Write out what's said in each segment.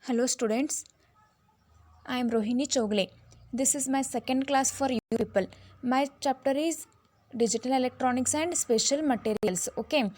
Hello students, I am Rohini Chogle. This is my second class for you people. My chapter is Digital Electronics and Special Materials. Okay.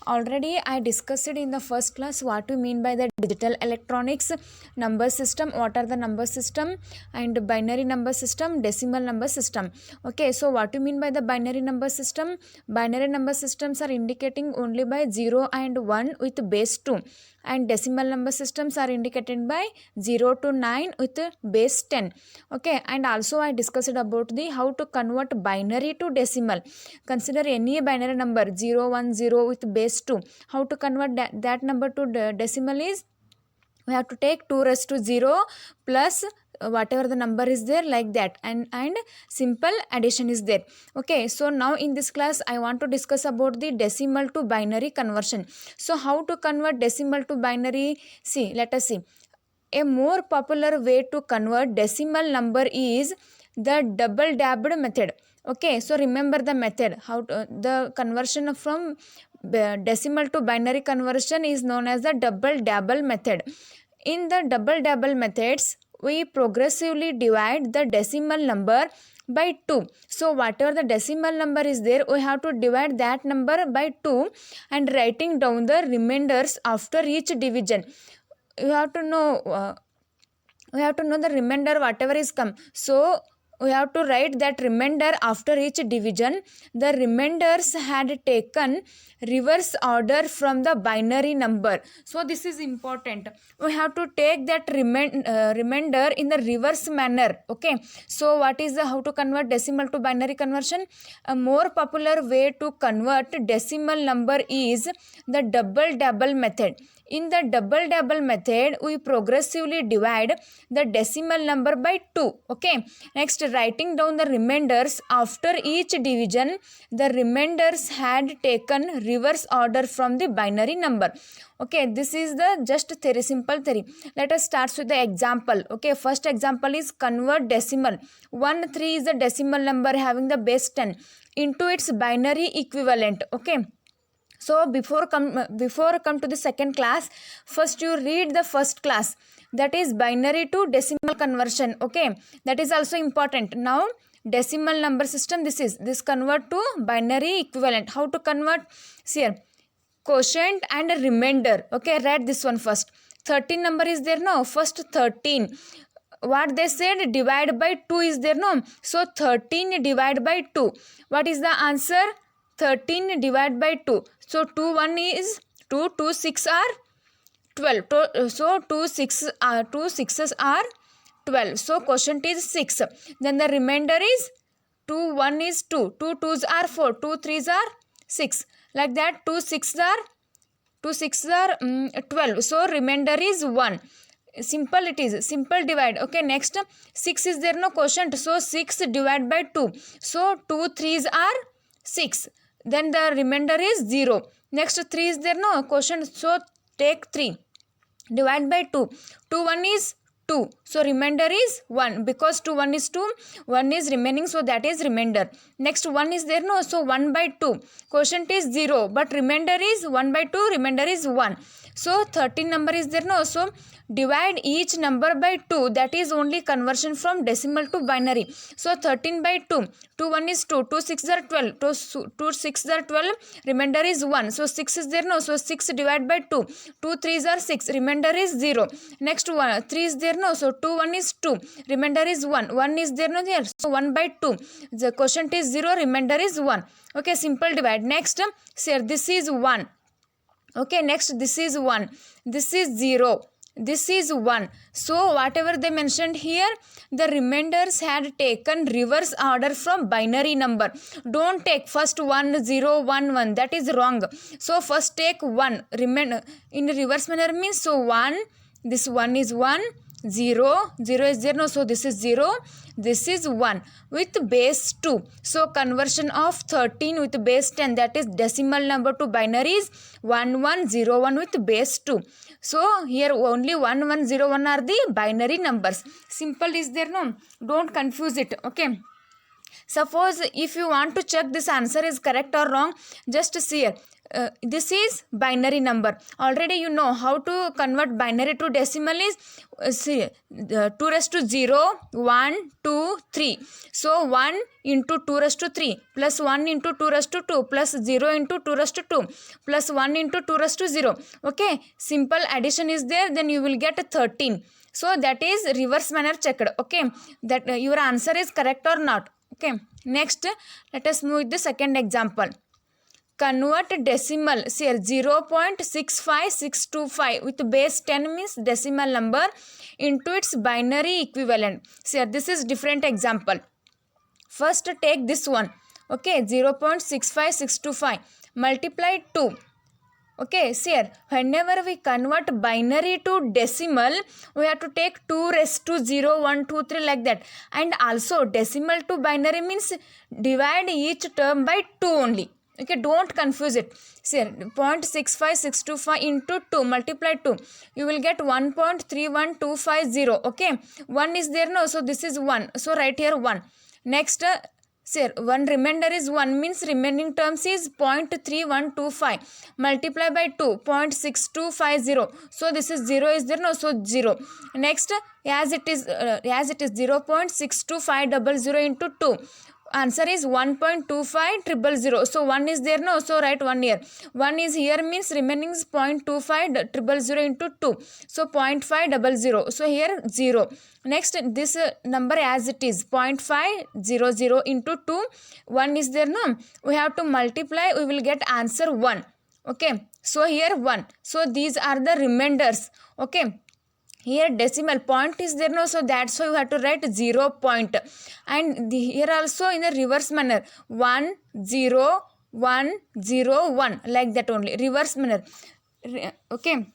Already I discussed in the first class what we mean by the digital electronics, number system, what are the number system, and binary number system, decimal number system. Okay, so what you mean by the binary number system? Binary number systems are indicating only by 0 and 1 with base 2, and decimal number systems are indicated by 0 to 9 with base 10. Okay, and also I discussed about the how to convert binary to decimal. Consider any binary number 0 1 0 with base 2. How to convert that number to decimal is we have to take 2 raised to 0 plus whatever the number is there, like that, and simple addition is there. Okay, so now in this class I want to discuss about the decimal to binary conversion. So how to convert decimal to binary? See, let us see. A more popular way to convert decimal number is the double dabbed method. Okay, so remember the method. How to, the conversion from decimal to binary conversion is known as the double dabble method. In the double dabble methods, we progressively divide the decimal number by 2. So whatever the decimal number is there, we have to divide that number by 2 and writing down the remainders after each division. You have to know the remainder whatever is come. So we have to write that remainder after each division. The remainders had taken reverse order from the binary number. So this is important. We have to take that remainder in the reverse manner. Okay, so what is the how to convert decimal to binary conversion? A more popular way to convert decimal number is the double dabble method. In the double dabble method, we progressively divide the decimal number by 2. Okay, next, writing down the remainders after each division. The remainders had taken reverse order from the binary number. Okay, this is the just theory, simple theory. Let us start with the example. Okay, first example is convert decimal. 1 3 is the decimal number having the base 10 into its binary equivalent. Okay, so before come to the second class, first you read the first class, that is binary to decimal conversion. Okay, that is also important. Now decimal number system, this convert to binary equivalent. How to convert? See here, quotient and remainder. Okay, write this one first. 13 number is there, no? First 13, what they said, divide by 2 is there, no? So 13 divide by 2, what is the answer? 13 divided by 2. So 2 1 is 2, 2 6 are 12. So 2 6s are 12. So quotient is 6. Then the remainder is 2 1 is 2, 2 2s are 4, 2 3s are 6. Like that, 2 6s are 12. So remainder is 1. Simple it is, simple divide. Okay, next 6 is there, no quotient. So 6 divided by 2. So 2 3s are 6. Then the remainder is 0. Next 3 is there, no quotient. So take 3. Divide by 2. 2 1 is 2. So remainder is 1. Because 2 1 is 2. 1 is remaining. So that is remainder. Next 1 is there, no. So 1 by 2. Quotient is 0. But remainder is 1 by 2. Remainder is 1. So 13 number is there, no. So divide each number by 2. That is only conversion from decimal to binary. So 13 by 2. 2 1 is 2. 2 6 are 12. 2 6 are 12. Remainder is 1. So 6 is there, no. So 6 divided by 2. 2 3s are 6. Remainder is 0. Next 1. 3 is there, no. So 2 1 is 2. Remainder is 1. 1 is there, no there. So 1 by 2. The quotient is 0. Remainder is 1. Okay, simple divide. Next, say this is 1. Okay, next this is 1. This is 0. This is 1. So whatever they mentioned here, the remainders had taken reverse order from binary number. Don't take first 1 0 1 1. That is wrong. So first take 1. Remain in reverse manner means, so 1. This 1 is 1. 0 0 is there, no. So this is 0. This is 1 with base 2. So conversion of 13 with base 10, that is decimal number to binary, is 1 1 0 1 with base 2. So here only 1 1 0 1 are the binary numbers. Simple is there, no. Don't confuse it. Okay, suppose if you want to check this answer is correct or wrong, just see here. this is binary number. Already you know how to convert binary to decimal is 2 raised to 0, 1, 2, 3. So 1 into 2 raised to 3 plus 1 into 2 raised to 2 plus 0 into 2 raised to 2 plus 1 into 2 raised to 0. Okay, simple addition is there, then you will get 13. So that is reverse manner checked. Okay, that your answer is correct or not. Okay, next let us move with the second example. Convert decimal, say 0.65625 with base 10 means decimal number into its binary equivalent. Say this is different example. First take this one. Okay, 0.65625 multiply 2. Okay, see here, whenever we convert binary to decimal, we have to take 2 raised to 0, 1, 2, 3 like that. And also decimal to binary means divide each term by 2 only. Okay, don't confuse it. See here, 0.65625 into 2 multiply 2. You will get 1.31250. Okay, 1 is there now, so this is 1. So write here 1. Next, say 1 remainder is 1 means remaining terms is 0.3125 multiply by 2 0.6250. So this is 0 is there no, so 0. Next, as it is 0.62500 into 2. Answer is 1.25000. So 1 is there no, so write 1 here. 1 is here means remaining is 0.25000 into 2. So 0.500. So here 0. Next, this number as it is 0.500 into 2. 1 is there no. We have to multiply. We will get answer 1. Okay. So here 1. So these are the remainders. Okay. Here decimal point is there no, so that's why you have to write 0 point. And here also in the reverse manner 1 0 1 0 1 like that only, reverse manner. Okay,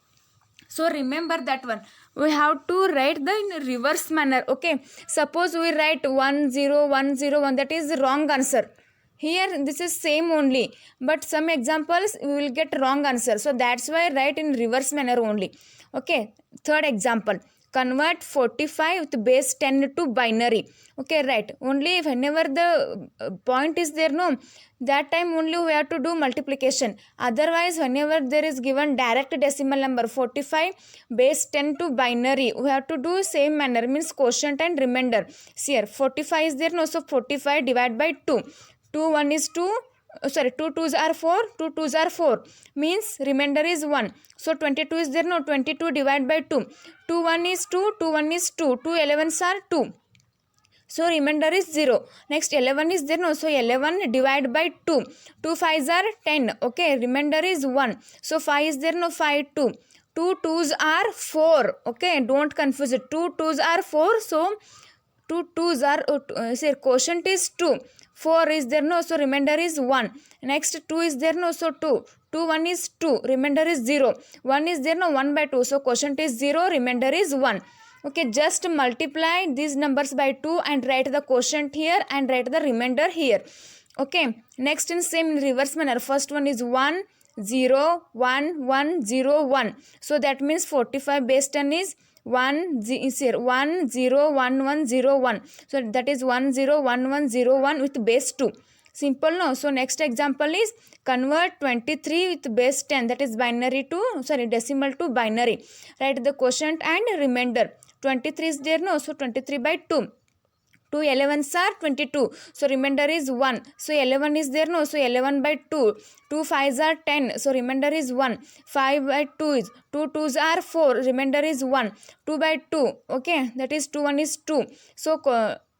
so remember that one. We have to write the in reverse manner. Okay, suppose we write 1 0 1 0 1, that is the wrong answer. Here this is same only, but some examples we will get wrong answer, so that's why write in reverse manner only. Okay, third example, convert 45 with base 10 to binary. Okay, right, only whenever the point is there no, that time only we have to do multiplication. Otherwise whenever there is given direct decimal number 45 base 10 to binary, we have to do same manner, means quotient and remainder. See here 45 is there no, so 45 divided by 2. 2 1 is 2, sorry, 2 2s are 4, 2 2s are 4 means remainder is 1. So 22 is there no, 22 divided by 2. 2 1 is 2, 2 1 is 2, 2 11s are 2. So remainder is 0. Next 11 is there no, so 11 divided by 2. 2 5s are 10. Okay, remainder is 1. So 5 is there no, 5 2. 2 2s are 4. Okay, don't confuse it. 2 2s are 4. So 2 2s are say quotient is 2. 4 is there no, so remainder is 1. Next 2 is there no, so 2. 2 1 is 2, remainder is 0. 1 is there no, 1 by 2, so quotient is 0, remainder is 1. Okay, just multiply these numbers by 2 and write the quotient here and write the remainder here. Okay, next in same reverse manner, first one is 1 0 1 1 0 1. So that means 45 base 10 is 1 0 1 0 1 1 0 1. So that is 1 0 1 1 0 1 with base 2. Simple no. So next example is convert 23 with base 10, that is binary to, sorry, decimal to binary. Write the quotient and remainder. 23 is there no, so 23 by 2. 2 11s are 22, so remainder is 1. So 11 is there no, so 11 by 2. 2 5s are 10, so remainder is 1. 5 by 2 is 2 2s are 4, remainder is 1. 2 by 2, okay, that is 2 1 is 2. So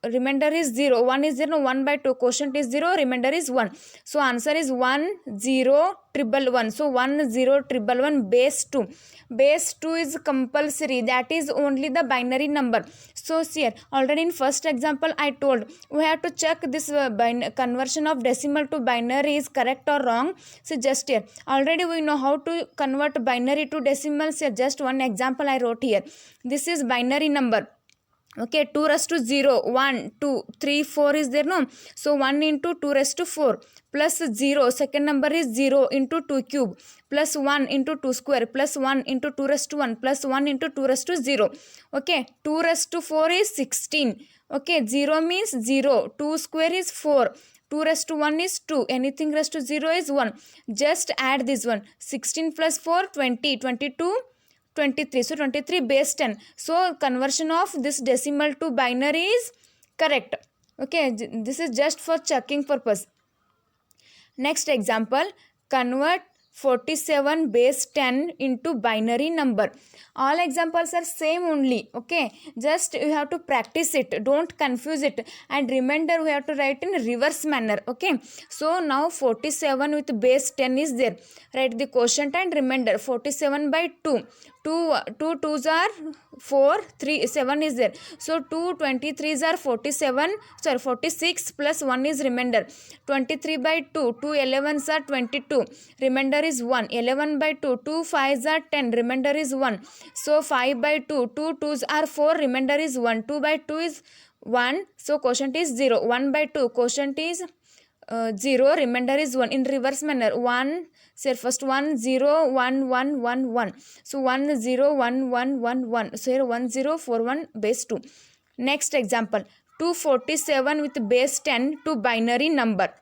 remainder is 0. 1 is 0, 1 by 2, quotient is 0, remainder is 1. So answer is 1 0 111. So 1 0 111 base 2. Base 2 is compulsory, that is only the binary number. So here already in first example I told we have to check this conversion of decimal to binary is correct or wrong. So just here already we know how to convert binary to decimals. Here just one example I wrote here. This is binary number. Okay, 2 raised to 0, 1, 2, 3, 4 is there no. So 1 into 2 raised to 4 plus 0, second number is 0 into 2 cube plus 1 into 2 square plus 1 into 2 raised to 1 plus 1 into 2 raised to 0. Okay, 2 raised to 4 is 16. Okay, 0 means 0, 2 square is 4 2 raised to 1 is 2. Anything raised to 0 is 1. Just add this one. 16 plus 4, 20. 22, 23. So 23 base 10. So conversion of this decimal to binary is correct. Okay, this is just for checking purpose. Next example, convert 47 base 10 into binary number. All examples are same only. Okay, just you have to practice it, don't confuse it, and remember we have to write in reverse manner. Okay, so now 47 with base 10 is there. Write the quotient and remainder. 47 by 2. 2 twos are 4, 3, 7 is there. So 2 23s are 47, sorry 46 plus 1 is remainder. 23 by 2, 2 11s are 22, remainder is 1. 11 by 2, 2 5s are 10, remainder is 1. So 5 by 2, 2 2s are 4, remainder is 1. 2 by 2 is 1, so quotient is 0. 1 by 2, quotient is 0, remainder is 1. In reverse manner, 1, say first 1 0 1 1 1 1. So 1 0 1 1 1 1. So here 1 0 4 1 base 2. Next example, 247 with base 10 to binary number.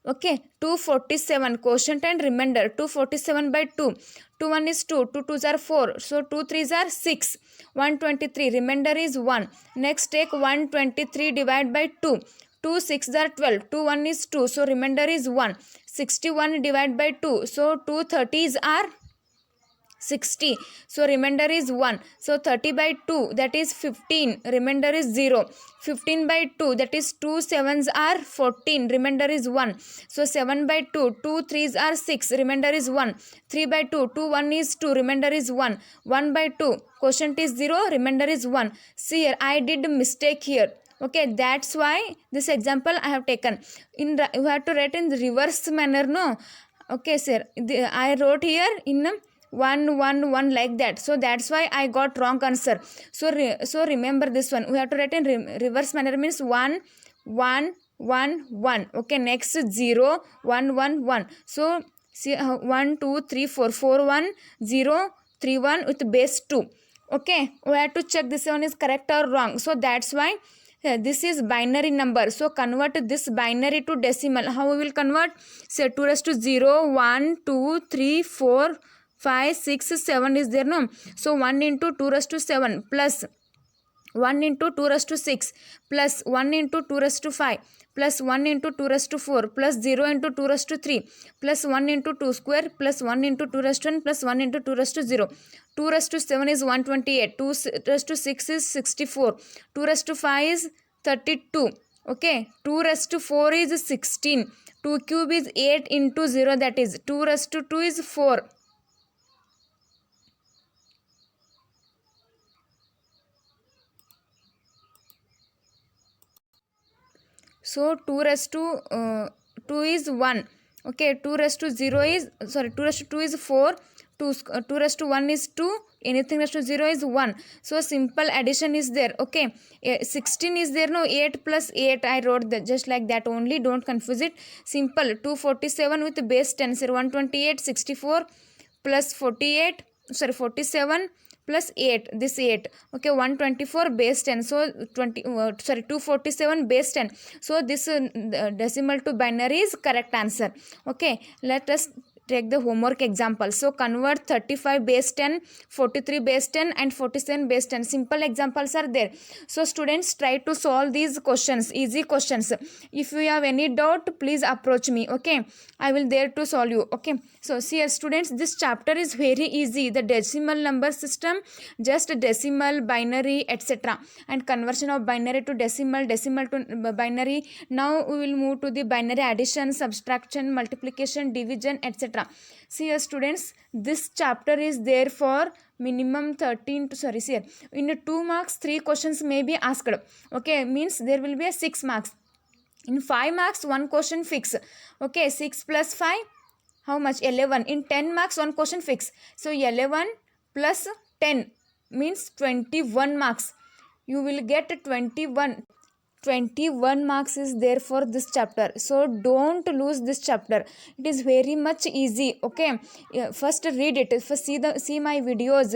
Okay, 247 quotient and remainder. 247 by 2. 2 1 is 2, 2 2s are 4, so 2 3s are 6. 123, remainder is 1. Next take 123 divide by 2. 2 6 are 12, 2 1 is 2, so remainder is 1. 61 divide by 2, so 2 30s are 60, so remainder is 1. So 30 by 2, that is 15, remainder is 0. 15 by 2, that is 2 7s are 14, remainder is 1. So 7 by 2, 2 3s are 6, remainder is 1. 3 by 2, 2 1 is 2, remainder is 1. 1 by 2, quotient is 0, remainder is 1. See here, I did mistake here. Okay, that's why this example I have taken. You have to write in the reverse manner, no? Okay, sir. I wrote here in 1 1 1 like that, so that's why I got wrong answer. So remember this one, we have to write in reverse manner, means 1 1 1 1. Okay, next 0 1 1 1. So see 1 2 3 4 4 1 0 3 1 with base 2. Okay, we have to check this one is correct or wrong. So that's why this is binary number. So convert this binary to decimal. How we will convert? Say 2 raised to 0 1 2 3 4 5 6 7 is there, no? So 1 into 2 raised to 7 plus 1 into 2 raised to 6 plus 1 into 2 raised to 5 plus 1 into 2 raised to 4 plus 0 into 2 raised to 3 plus 1 into 2 square plus 1 into 2 raised to 1 plus 1 into 2 raised to 0. 2 raised to 7 is 128. 2 raised to 6 is 64. 2 raised to 5 is 32. Okay. 2 raised to 4 is 16. 2 cube is 8 into 0, that is 2 raised to 2 is 4. So 2 raised to 2 is 1. Okay, 2 raised to 0 is, sorry, 2 raised to 2 is 4. 2 raised to 1 is 2. Anything raised to 0 is 1. So simple addition is there. Okay, 16 is there, no? 8 plus 8 I wrote that just like that only, don't confuse it. Simple. 247 with base 10, so 128, 64 plus 48, sorry 47 plus 8, this 8. Okay, 124 base 10, so 247 base 10. So this decimal to binary is correct answer. Okay, let us take the homework example. So convert 35 base 10, 43 base 10 and 47 base 10. Simple examples are there. So students, try to solve these questions, easy questions. If you have any doubt, please approach me. Okay, I will there to solve you. Okay, so see here students, this chapter is very easy. The decimal number system, just decimal, binary, etc. and conversion of binary to decimal, decimal to binary. Now we will move to the binary addition, subtraction, multiplication, division, etc. See here students, this chapter is there for minimum 13 to, sorry, see here, in 2 marks 3 questions may be asked. Okay, means there will be a 6 marks. In 5 marks 1 question fix. Okay, 6 plus 5, how much? 11. In 10 marks 1 question fix. So 11 plus 10 means 21 marks. You will get 21. 21 marks is there for this chapter, so don't lose this chapter. It is very much easy. Okay, first read it, first see my videos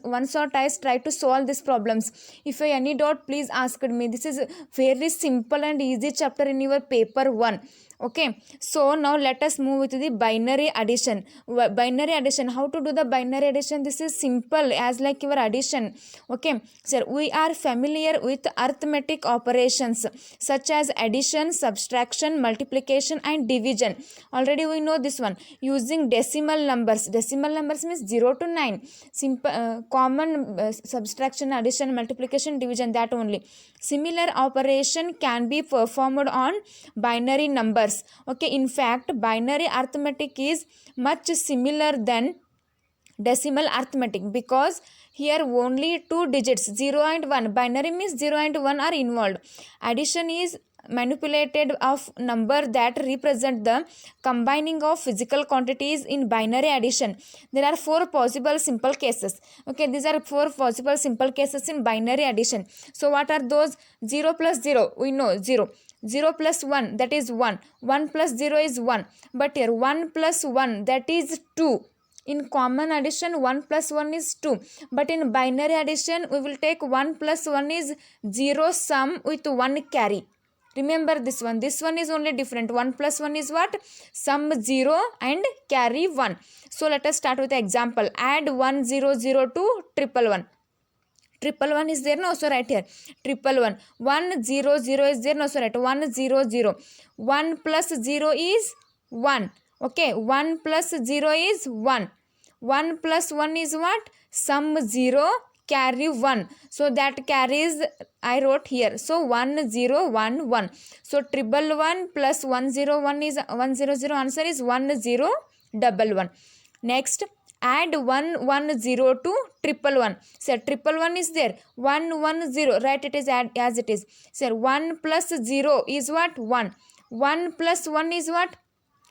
once or twice, try to solve these problems. If you have any doubt, please ask me. This is very simple and easy chapter in your paper 1. Okay, so now let us move to the binary addition. Binary addition, how to do the binary addition? This is simple as like your addition. Okay, sir, we are familiar with arithmetic operations such as addition, subtraction, multiplication and division. Already we know this one. Using decimal numbers means 0 to 9. Simple common subtraction, addition, multiplication, division, that only. Similar operation can be performed on binary numbers. Okay, in fact binary arithmetic is much similar than decimal arithmetic, because here only 2 digits 0 and 1, binary means 0 and 1 are involved. Addition is manipulated of number that represent the combining of physical quantities. In binary addition there are 4 possible simple cases. Okay, these are 4 possible simple cases in binary addition. So what are those? 0 plus 0, we know 0. 0 plus 1, that is 1. 1 plus 0 is 1. But here 1 plus 1, that is 2. In common addition 1 plus 1 is 2. But in binary addition we will take 1 plus 1 is 0 sum with 1 carry. Remember this one. This one is only different. 1 plus 1 is what? Sum 0 and carry 1. So let us start with the example. Add 1 0 0 to 111. 111 is there, no? So right here 111. 1 0 0 is there, no? So right 1 0 0. 1 plus 0 is 1. Okay, 1 plus 0 is 1. 1 plus 1 is what? Sum 0 carry 1. So that carries I wrote here. So 1 0 1 1. So 111 plus 101 is 100. Answer is 1011. Next, add 110 to 111. So 111 is there. 110. Right, it is as it is. So 1 plus 0 is what? 1. 1 plus 1 is what?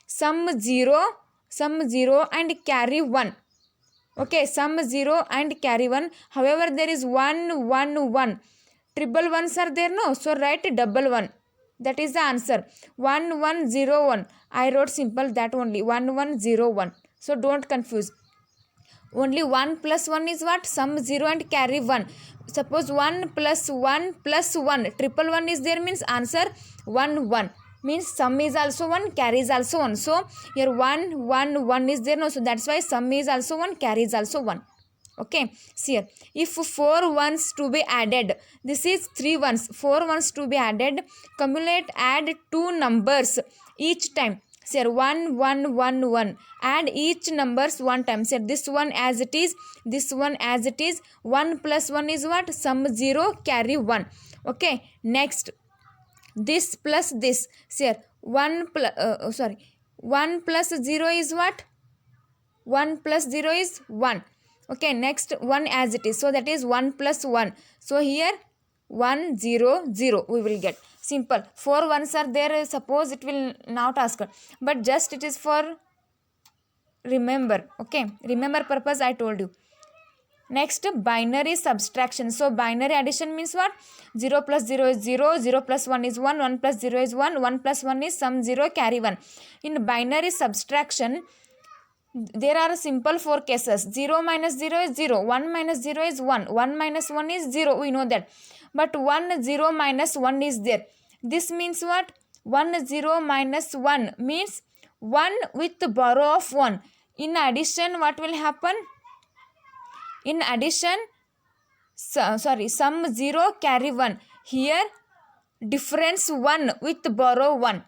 Sum 0 and carry 1. Okay, sum 0 and carry 1. However, there is 1 1 1. Triple ones are there, no? So write double 1. That is the answer. 1 1 0 1. I wrote simple that only. 1 1 0 1. So don't confuse. Only 1 plus 1 is what? Sum 0 and carry 1. Suppose 1 plus 1 plus 1. Triple 1 is there means answer 1 1. Means sum is also 1, carry is also 1. So here 1 1 1 is there, no? So that's why sum is also 1, carry is also 1. Okay, see here. If 4 ones to be added, this is 3 ones. 4 ones to be added, cumulate, add 2 numbers each time. See here 1 1 1 1. Add each numbers 1 time. See here, this one as it is, this one as it is. 1 plus 1 is what? Sum 0, carry 1. Okay, next. This plus this. See here 1 plus 0 is what? 1 plus 0 is 1. Okay, next 1 as it is. So that is 1 plus 1. So here 1 0 0 we will get. Simple. 4 ones are there. Suppose it will not ask. But just it is for remember. Okay, remember purpose I told you. Next, binary subtraction. So binary addition means what? 0 plus 0 is 0, 0 plus 1 is 1, 1 plus 0 is 1, 1 plus 1 is sum 0, carry 1. In binary subtraction, there are simple 4 cases. 0 minus 0 is 0, 1 minus 0 is 1, 1 minus 1 is 0, we know that. But 1 0 minus 1 is there. This means what? 1 0 minus 1 means 1 with borrow of 1. In addition, what will happen? In addition, sum 0, carry 1. Here, difference 1 with borrow 1.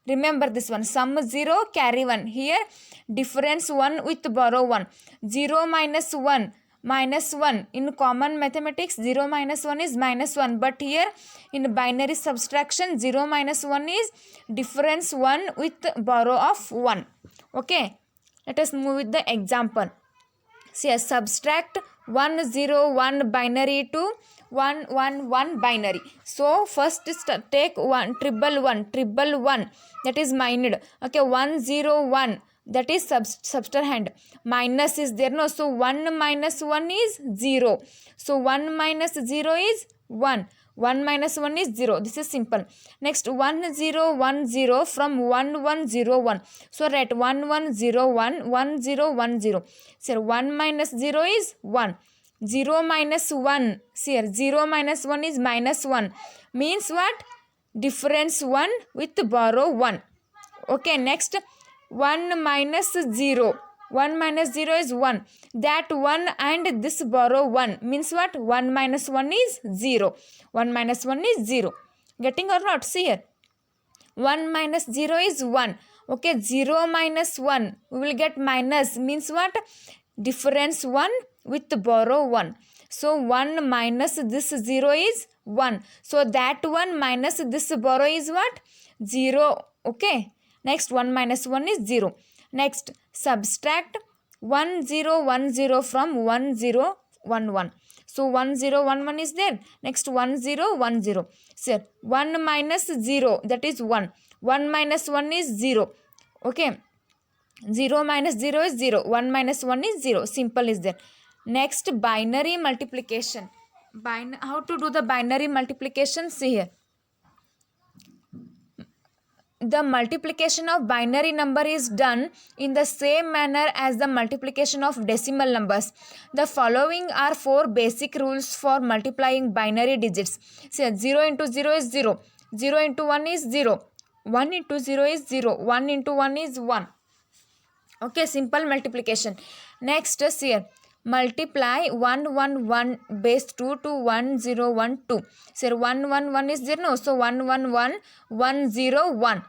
Remember this one. Sum 0, carry 1. Here, difference 1 with borrow 1. 0 minus 1. Minus 1. In common mathematics, 0 minus 1 is minus 1. But here, in binary subtraction, 0 minus 1 is difference 1 with borrow of 1. Okay. Let us move with the example. See, subtract 1 0 1 binary to 1 1 1 binary. So first take 1 triple 1 that is mined. Okay, 1 0 1 that is subtrahend. Minus is there, no? So 1 minus 1 is 0. So 1 minus 0 is 1. 1 minus 1 is 0. This is simple. Next 1 0 1 0 from 1 1 0 1. So write 1 1 0 1 1 0 1 0. So 1 minus 0 is 1. 0 minus 1. See here 0 minus 1 is minus 1. Means what? Difference 1 with borrow 1. Okay, next 1 minus 0. 1 minus 0 is 1. That 1 and this borrow 1 means what? 1 minus 1 is 0. 1 minus 1 is 0. Getting or not? See here. 1 minus 0 is 1. Okay, 0 minus 1. We will get minus. Means what? Difference 1 with borrow 1. So 1 minus this 0 is 1. So that 1 minus this borrow is what? 0. Okay. Next 1 minus 1 is 0. Next subtract 1 0 1 0 from 1 0 1 1. So 1 0 1 1 is there. Next 1 0 1 0. So 1 minus 0, that is 1. 1 minus 1 is 0. Okay. 0 minus 0 is 0. 1 minus 1 is 0. Simple is there. Next binary multiplication. How to do the binary multiplication? See here. The multiplication of binary number is done in the same manner as the multiplication of decimal numbers. The following are 4 basic rules for multiplying binary digits. So 0 into 0 is 0. 0 into 1 is 0. 1 into 0 is 0. 1 into 1 is 1. Okay, simple multiplication. Next is here. Multiply 1 1 1 base 2 to 1 0 1 2. So 1 1 1 is there, no? So 1 1 1 1 0 1.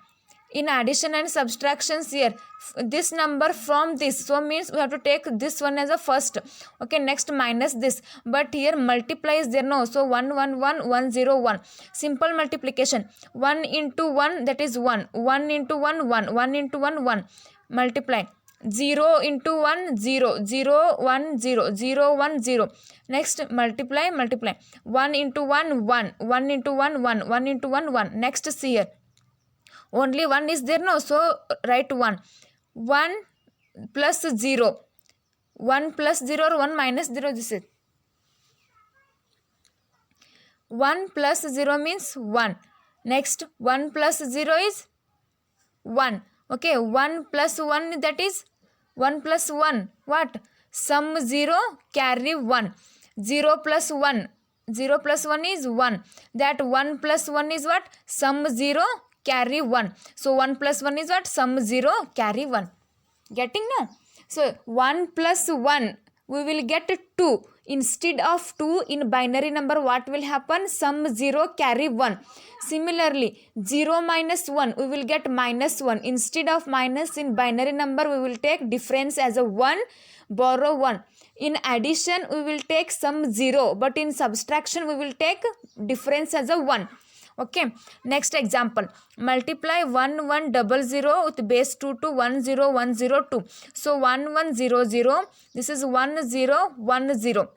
In addition and subtractions here, this number from this, so means we have to take this one as a first. Okay, next minus this, but here multiply is there, no? So 1 1 1 1 0 1. Simple multiplication. 1 into 1, that is 1. 1 into 1 1. 1 into 1 1. Multiply. 0 into 1 0. 0 1 0. 0 1 0. Next multiply. 1 into 1 1. 1 into 1 1. 1 into 1 1. Next see here. Only 1 is there, no? So write 1. 1 plus 0. 1 plus 0 or 1 minus 0, this is. 1 plus 0 means 1. Next 1 plus 0 is 1. Okay, 1 plus 1, that is 1 plus 1. What? Sum 0, carry 1. 0 plus 1. 0 plus 1 is 1. That 1 plus 1 is what? Sum 0, carry 1. So 1 plus 1 is what? Sum 0, carry 1. Getting now? So 1 plus 1, we will get 2. Instead of 2 in binary number, what will happen? Sum 0, carry 1. Similarly, 0 minus 1, we will get minus 1. Instead of minus in binary number, we will take difference as a 1, borrow 1. In addition, we will take sum 0, but in subtraction, we will take difference as a 1. Okay, next example. Multiply 1 1 0 0 with base 2 to 1 0 1 0 2. So 1 1 0 0. This is 1 0 1 0.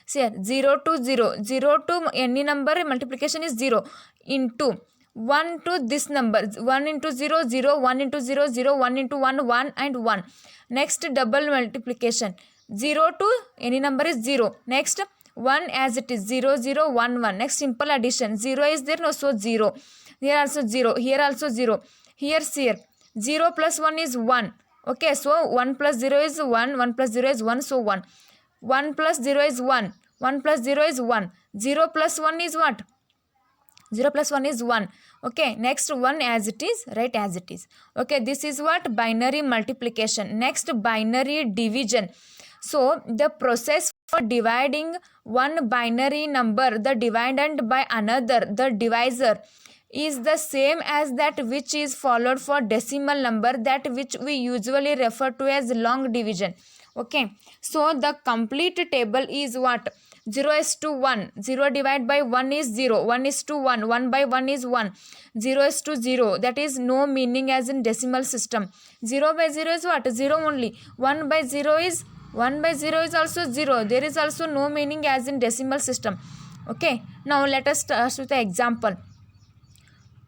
See here, 0 to 0. 0 to any number multiplication is 0 into 1 to this number. 1 into 0 0. 1 into 0 0. 1 into 1 1 and 1. Next double multiplication. 0 to any number is 0. Next 1 as it is 0 0 1 1. Next simple addition. 0 is there, no? So 0. Here also 0. Here also 0. Here 0 plus 1 is 1. Okay, so 1 plus 0 is 1. 1 plus 0 is 1. So 1. 1 plus 0 is 1. 1 plus 0 is 1. 0 plus 1 is what? 0 plus 1 is 1. Okay, next 1 as it is, write as it is. Okay, this is what? Binary multiplication. Next, binary division. So, the process for dividing one binary number, the dividend by another, the divisor, is the same as that which is followed for decimal number, that which we usually refer to as long division. Okay, so the complete table is what? 0 is to 1. 0 divided by 1 is 0. 1 is to 1. 1 by 1 is 1. 0 is to 0. That is no meaning as in decimal system. 0 by 0 is what? 0 only. 1 by 0 is 1 by 0 is also 0. There is also no meaning as in decimal system. Okay. Now let us start with the example.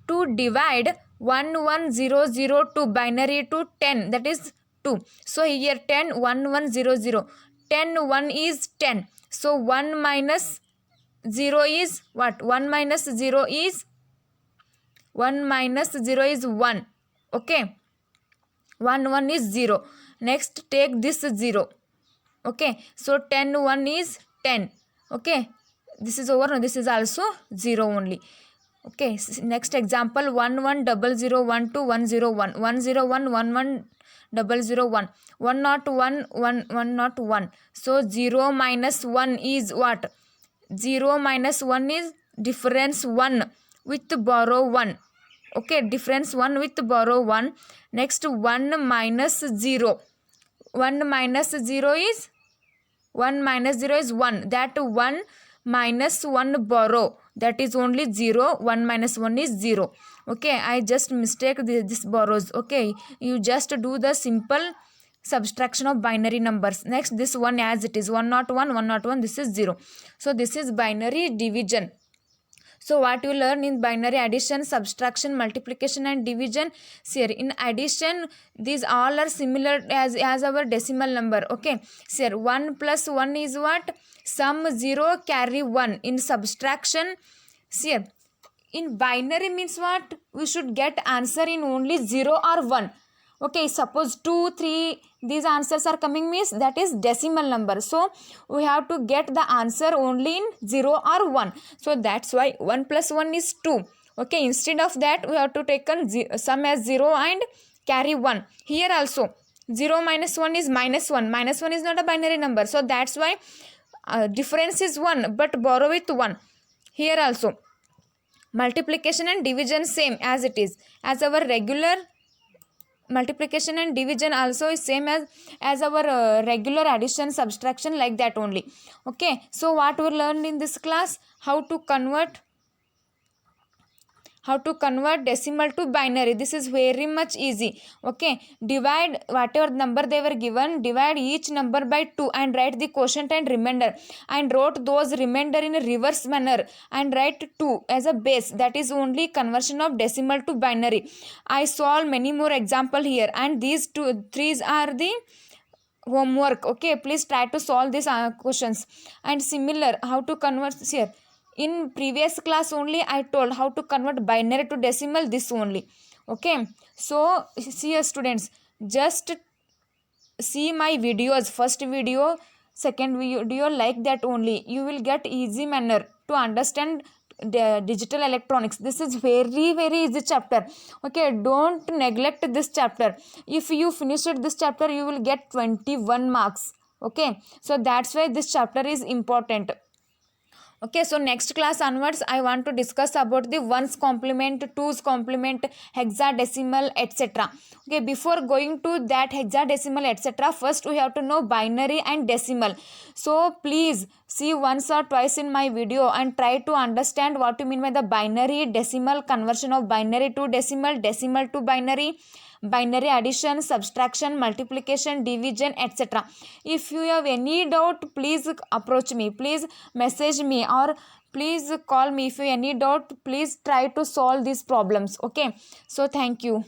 To divide 11002 binary to 10, that is 2. So here 10 1100. 10 1 is 10. So 1 minus 0 is what? 1 minus 0 is 1. Okay, 1 is 0. Next take this 0. Okay, so 10 1 is 10. Okay, this is over. No, this is also 0 only. Okay, next example, 1 1 0 0 1 2 1 0 1 1 0 1 1 1 0 0 1 1 not 1 1 1 not 1. So 0 minus 1 is what? 0 minus 1 is difference 1 with borrow 1. Okay, difference 1 with borrow 1. Next 1 minus 0. 1 minus 0 is 1 minus 0 is 1. That 1 minus 1 borrow, that is only 0. 1 minus 1 is 0. Okay, I just mistake this borrows. Okay, you just do the simple subtraction of binary numbers. Next, this one as it is, 1 not 1, 1 not 1, this is 0. So this is binary division. So what you learn in binary addition, subtraction, multiplication and division. See here, in addition, these all are similar as our decimal number. Okay, see here, 1 plus 1 is what? Sum 0 carry 1. In subtraction, see here, in binary means what? We should get answer in only 0 or 1. Okay, suppose 2 3 these answers are coming means that is decimal number, so we have to get the answer only in 0 or 1. So that's why 1 plus 1 is 2. Okay, instead of that we have to take sum as 0 and carry 1. Here also 0 minus 1 is minus 1. Minus 1 is not a binary number, so that's why difference is 1 but borrow with 1. Here also multiplication and division same as it is, as our regular multiplication and division also is same as our regular addition, subtraction, like that only. Okay, so what we learned in this class? How to convert decimal to binary. This is very much easy. Okay, divide whatever number they were given, divide each number by 2 and write the quotient and remainder, and wrote those remainder in a reverse manner and write 2 as a base. That is only conversion of decimal to binary. I solve many more example here, and these threes are the homework. Okay, please try to solve these questions. And similar, how to convert here. In previous class only I told how to convert binary to decimal, this only. Okay, so see your students, just see my videos, first video, second video, like that only. You will get easy manner to understand the digital electronics. This is very easy chapter. Okay, don't neglect this chapter. If you finish this chapter, you will get 21 marks. Okay, so that's why this chapter is important. Okay, so next class onwards I want to discuss about the ones complement, twos complement, hexadecimal, etc. Okay, before going to that hexadecimal, etc., first we have to know binary and decimal. So please see once or twice in my video and try to understand what you mean by the binary, decimal, conversion of binary to decimal, decimal to binary, binary addition, subtraction, multiplication, division, etc. If you have any doubt, please approach me, please message me, or please call me. If you have any doubt, please try to solve these problems. Okay, so thank you.